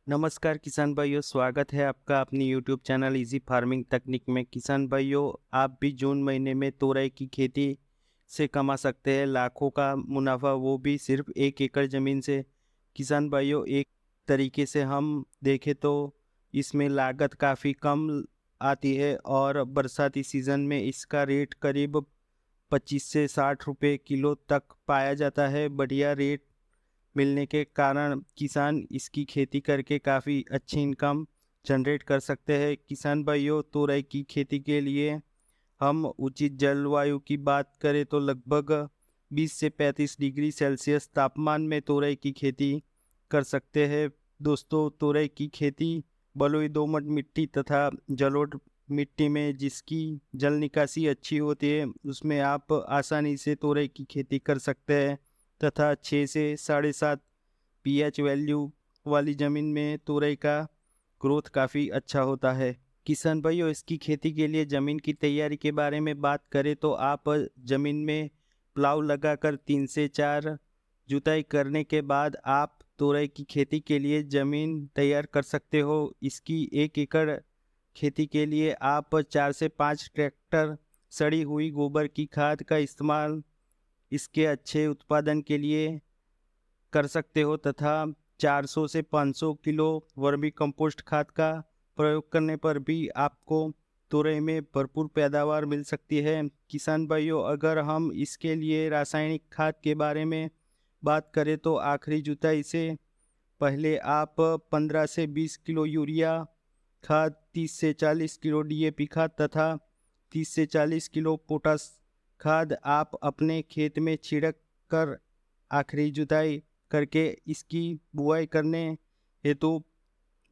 नमस्कार किसान भाइयों, स्वागत है आपका अपनी यूट्यूब चैनल इजी फार्मिंग तकनीक में। किसान भाइयों, आप भी जून महीने में तोरई की खेती से कमा सकते हैं लाखों का मुनाफा, वो भी सिर्फ 1 एकड़ ज़मीन से। किसान भाइयों, एक तरीके से हम देखें तो इसमें लागत काफ़ी कम आती है और बरसाती सीज़न में इसका रेट करीब 25 से 60 रुपये किलो तक पाया जाता है। बढ़िया रेट मिलने के कारण किसान इसकी खेती करके काफ़ी अच्छी इनकम जनरेट कर सकते हैं। किसान भाइयों, तोरई की खेती के लिए हम उचित जलवायु की बात करें तो लगभग 20 से 35 डिग्री सेल्सियस तापमान में तोरई की खेती कर सकते हैं। दोस्तों, तोरई की खेती बलुई दोमट मिट्टी तथा जलोढ़ मिट्टी में जिसकी जल निकासी अच्छी होती है उसमें आप आसानी से तोरई की खेती कर सकते हैं तथा 6 से 7.5 पीएच वैल्यू वाली ज़मीन में तोरई का ग्रोथ काफ़ी अच्छा होता है। किसान भाइयों, इसकी खेती के लिए ज़मीन की तैयारी के बारे में बात करें तो आप ज़मीन में प्लाव लगाकर 3 से 4 जुताई करने के बाद आप तोरई की खेती के लिए ज़मीन तैयार कर सकते हो। इसकी 1 एकड़ खेती के लिए आप 4 से 5 ट्रैक्टर सड़ी हुई गोबर की खाद का इस्तेमाल इसके अच्छे उत्पादन के लिए कर सकते हो तथा 400 से 500 किलो वर्मी कंपोस्ट खाद का प्रयोग करने पर भी आपको तुरई में भरपूर पैदावार मिल सकती है। किसान भाइयों, अगर हम इसके लिए रासायनिक खाद के बारे में बात करें तो आखिरी जुताई से पहले आप 15 से 20 किलो यूरिया खाद, 30 से 40 किलो डीएपी खाद तथा 30 से 40 किलो पोटास खाद आप अपने खेत में छिड़क कर आखिरी जुताई करके इसकी बुआई करने हेतु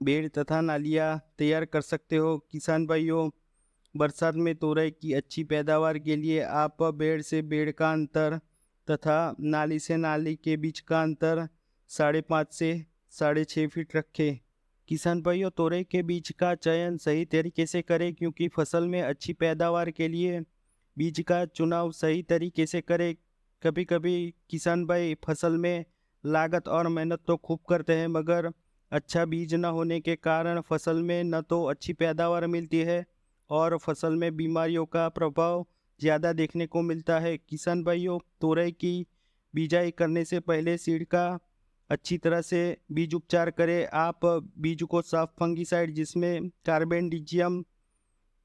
बेड़ तथा नालियाँ तैयार कर सकते हो। किसान भाइयों, बरसात में तोरई की अच्छी पैदावार के लिए आप बेड़ से बेड़ का अंतर तथा नाली से नाली के बीच का अंतर 5.5 से 6.5 फीट रखें। किसान भाइयों, तोरई के बीज का चयन सही तरीके से करें क्योंकि फसल में अच्छी पैदावार के लिए बीज का चुनाव सही तरीके से करें। कभी कभी किसान भाई फसल में लागत और मेहनत तो खूब करते हैं मगर अच्छा बीज न होने के कारण फसल में न तो अच्छी पैदावार मिलती है और फसल में बीमारियों का प्रभाव ज़्यादा देखने को मिलता है। किसान भाइयों, तोरई की बिजाई करने से पहले सीड का अच्छी तरह से बीज उपचार करें। आप बीज को साफ फंगिसाइड जिसमें कार्बेंडिजियम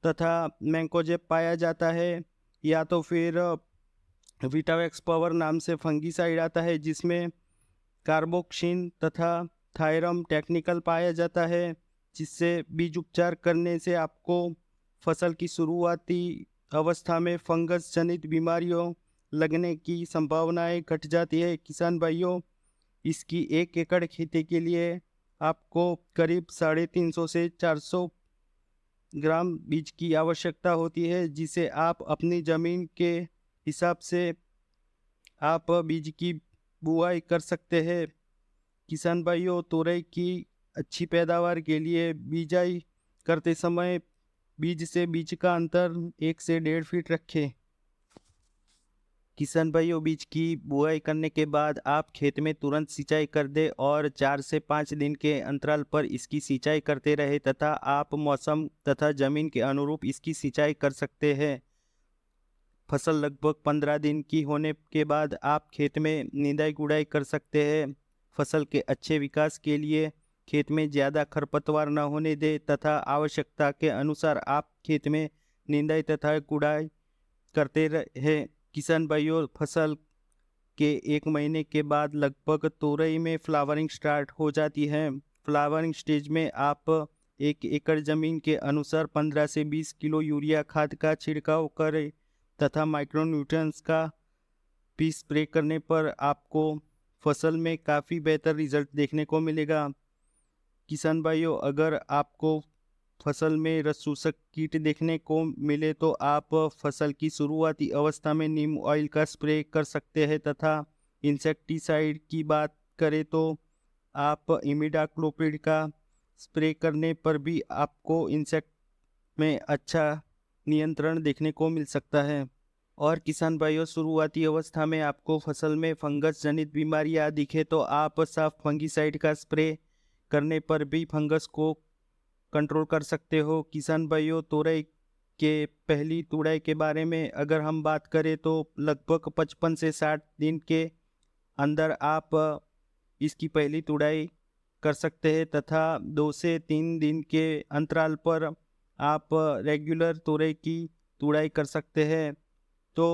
तथा मैंकोजेब पाया जाता है या तो फिर विटावेक्स पावर नाम से फंगिसाइड आता है जिसमें कार्बोक्सिन तथा थायरम टेक्निकल पाया जाता है, जिससे बीज उपचार करने से आपको फसल की शुरुआती अवस्था में फंगस जनित बीमारियों लगने की संभावनाएं घट जाती है। किसान भाइयों, इसकी 1 एकड़ खेती के लिए आपको करीब 350 से 400 ग्राम बीज की आवश्यकता होती है, जिसे आप अपनी ज़मीन के हिसाब से आप बीज की बुआई कर सकते हैं। किसान भाइयों, तोरई की अच्छी पैदावार के लिए बिजाई करते समय बीज से बीज का अंतर 1 से 1.5 फीट रखें। किसान भाइयों, बीज की बुआई करने के बाद आप खेत में तुरंत सिंचाई कर दें और 4 से 5 दिन के अंतराल पर इसकी सिंचाई करते रहे तथा आप मौसम तथा ज़मीन के अनुरूप इसकी सिंचाई कर सकते हैं। फसल लगभग 15 दिन की होने के बाद आप खेत में निदाई गुड़ाई कर सकते हैं। फसल के अच्छे विकास के लिए खेत में ज़्यादा खरपतवार न होने दें तथा आवश्यकता के अनुसार आप खेत में निदाई तथा गुड़ाई करते रहें। किसान भाइयों, फसल के 1 महीने के बाद लगभग तोरई में फ्लावरिंग स्टार्ट हो जाती है। फ्लावरिंग स्टेज में आप 1 एकड़ ज़मीन के अनुसार 15 से 20 किलो यूरिया खाद का छिड़काव करें तथा माइक्रोन्यूट्रिएंट्स का भी स्प्रे करने पर आपको फसल में काफ़ी बेहतर रिजल्ट देखने को मिलेगा। किसान भाइयों, अगर आपको फसल में रस चूसक कीट देखने को मिले तो आप फसल की शुरुआती अवस्था में नीम ऑयल का स्प्रे कर सकते हैं तथा इंसेक्टिसाइड की बात करें तो आप इमिडाक्लोपिड का स्प्रे करने पर भी आपको इंसेक्ट में अच्छा नियंत्रण देखने को मिल सकता है। और किसान भाइयों, शुरुआती अवस्था में आपको फसल में फंगस जनित बीमारियां दिखे तो आप साफ फंगिसाइड का स्प्रे करने पर भी फंगस को कंट्रोल कर सकते हो। किसान भाइयों, तोरई के पहली तुड़ाई के बारे में अगर हम बात करें तो लगभग 55 से 60 दिन के अंदर आप इसकी पहली तुड़ाई कर सकते हैं तथा 2 से 3 दिन के अंतराल पर आप रेगुलर तोरई की तुड़ाई कर सकते हैं। तो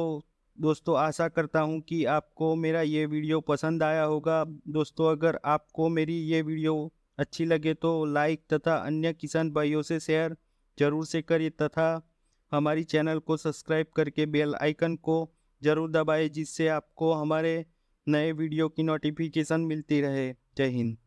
दोस्तों, आशा करता हूँ कि आपको मेरा ये वीडियो पसंद आया होगा। दोस्तों, अगर आपको मेरी ये वीडियो अच्छी लगे तो लाइक तथा अन्य किसान भाइयों से शेयर जरूर से करिए तथा हमारी चैनल को सब्सक्राइब करके बेल आइकन को जरूर दबाएं, जिससे आपको हमारे नए वीडियो की नोटिफिकेशन मिलती रहे। जय हिंद।